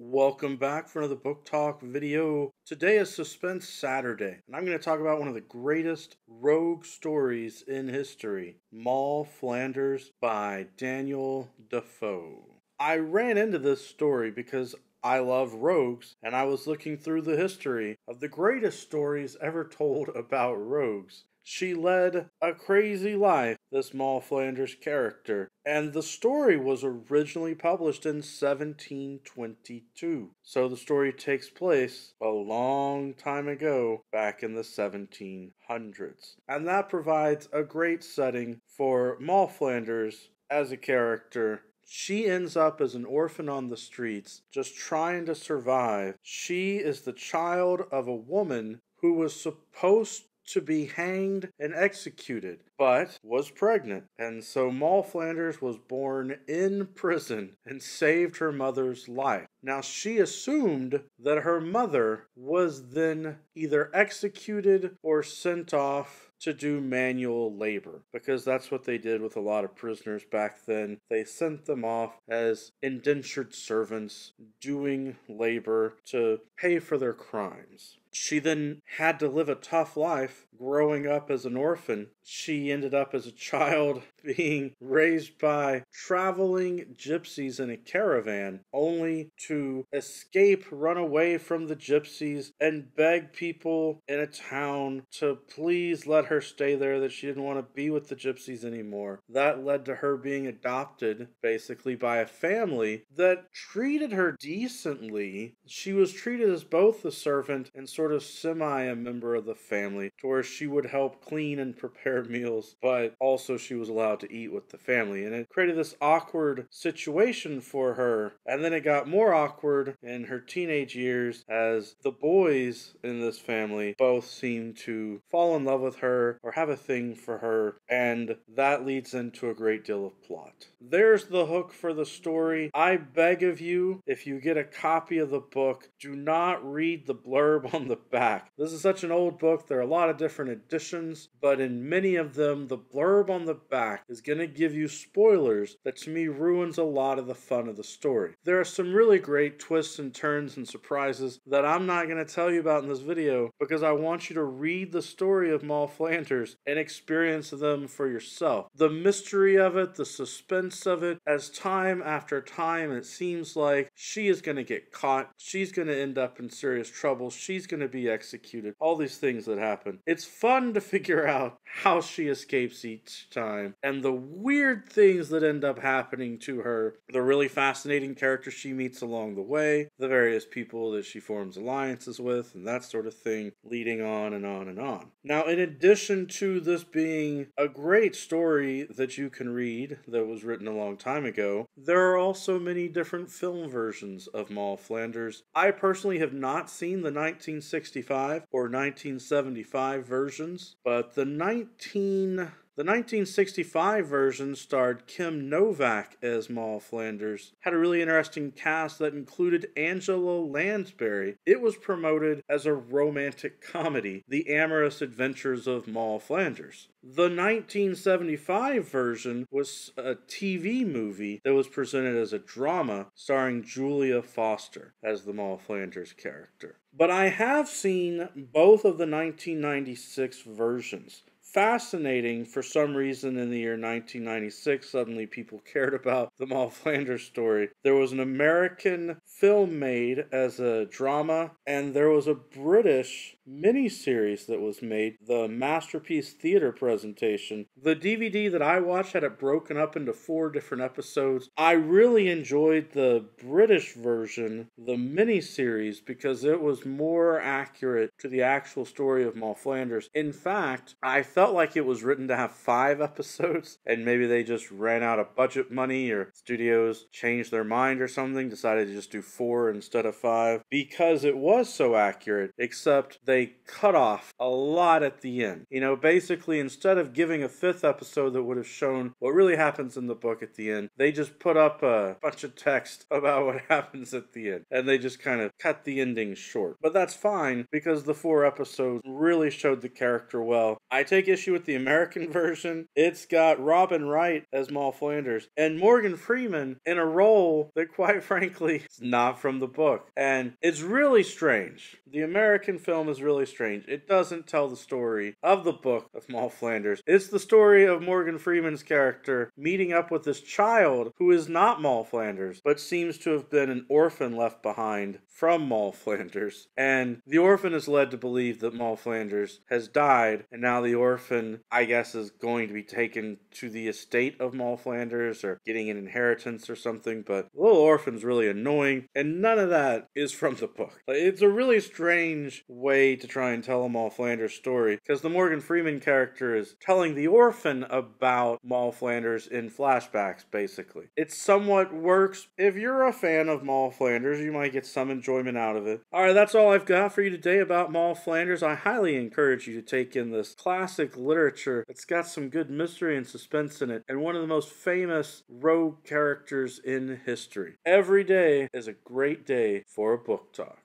Welcome back for another book talk video. Today is Suspense Saturday, and I'm going to talk about one of the greatest rogue stories in history, Moll Flanders by Daniel Dafoe. I ran into this story because I love rogues, and I was looking through the history of the greatest stories ever told about rogues. She led a crazy life, this Moll Flanders character, and the story was originally published in 1722. So the story takes place a long time ago, back in the 1700s. And that provides a great setting for Moll Flanders as a character. She ends up as an orphan on the streets, just trying to survive. She is the child of a woman who was supposed to be hanged and executed, but was pregnant. And so Moll Flanders was born in prison and saved her mother's life. Now, she assumed that her mother was then either executed or sent off to do manual labor, because that's what they did with a lot of prisoners back then. They sent them off as indentured servants doing labor to pay for their crimes. She then had to live a tough life growing up as an orphan. She ended up as a child being raised by traveling gypsies in a caravan, only to escape, run away from the gypsies, and beg people in a town to please let her stay there, that she didn't want to be with the gypsies anymore. That led to her being adopted, basically, by a family that treated her decently. She was treated as both a servant and sort of semi a member of the family, to where she would help clean and prepare meals, but also she was allowed to eat with the family. And it created this awkward situation for her. And then it got more awkward in her teenage years, as the boys in this family both seem to fall in love with her or have a thing for her, and that leads into a great deal of plot. There's the hook for the story. I beg of you, if you get a copy of the book, do not read the blurb on the back. This is such an old book. There are a lot of different editions, but in many of them, the blurb on the back is going to give you spoilers that to me ruins a lot of the fun of the story. There are some really great twists and turns and surprises that I'm not going to tell you about in this video, because I want you to read the story of Moll Flanders and experience them for yourself. The mystery of it, the suspense of it, as time after time it seems like she is going to get caught, she's going to end up in serious trouble, she's going to be executed, all these things that happen. It's fun to figure out how she escapes each time, and the weird things that end up happening to her, the really fascinating characters she meets along the way, the various people that she forms alliances with, and that sort of thing, leading on and on and on. Now, in addition to this being a great story that you can read that was written a long time ago, there are also many different film versions of Moll Flanders. I personally have not seen the 1965 or 1975 versions, but the 1965 version starred Kim Novak as Moll Flanders. Had a really interesting cast that included Angela Lansbury. It was promoted as a romantic comedy, The Amorous Adventures of Moll Flanders. The 1975 version was a TV movie that was presented as a drama starring Julia Foster as the Moll Flanders character. But I have seen both of the 1996 versions. Fascinating, for some reason in the year 1996, suddenly people cared about the Moll Flanders story. There was an American film made as a drama, and there was a British miniseries that was made, the Masterpiece Theater presentation. The DVD that I watched had it broken up into 4 different episodes. I really enjoyed the British version, the miniseries, because it was more accurate to the actual story of Moll Flanders. In fact, I felt like it was written to have 5 episodes, and maybe they just ran out of budget money, or studios changed their mind or something, decided to just do 4 instead of 5, because it was so accurate, except they cut off a lot at the end. You know, basically, instead of giving a 5th episode that would have shown what really happens in the book at the end, they just put up a bunch of text about what happens at the end, and they just kind of cut the ending short. But that's fine, because the 4 episodes really showed the character well. I take issue with the American version. It's got Robin Wright as Moll Flanders and Morgan Freeman in a role that, quite frankly, is not from the book. And it's really strange. The American film is really strange. It doesn't tell the story of the book of Moll Flanders. It's the story of Morgan Freeman's character meeting up with this child who is not Moll Flanders, but seems to have been an orphan left behind from Moll Flanders. And the orphan is led to believe that Moll Flanders has died, and now the orphan, I guess, is going to be taken to the estate of Moll Flanders or getting an inheritance or something. But the little orphan's really annoying, and none of that is from the book. It's a really strange way to try and tell a Moll Flanders story, because the Morgan Freeman character is telling the orphan about Moll Flanders in flashbacks, basically. It somewhat works. If you're a fan of Moll Flanders, you might get some enjoyment out of it. Alright, that's all I've got for you today about Moll Flanders. I highly encourage you to take in this classic literature. It's got some good mystery and suspense in it, and one of the most famous rogue characters in history. Every day is a great day for a book talk.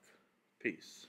Peace.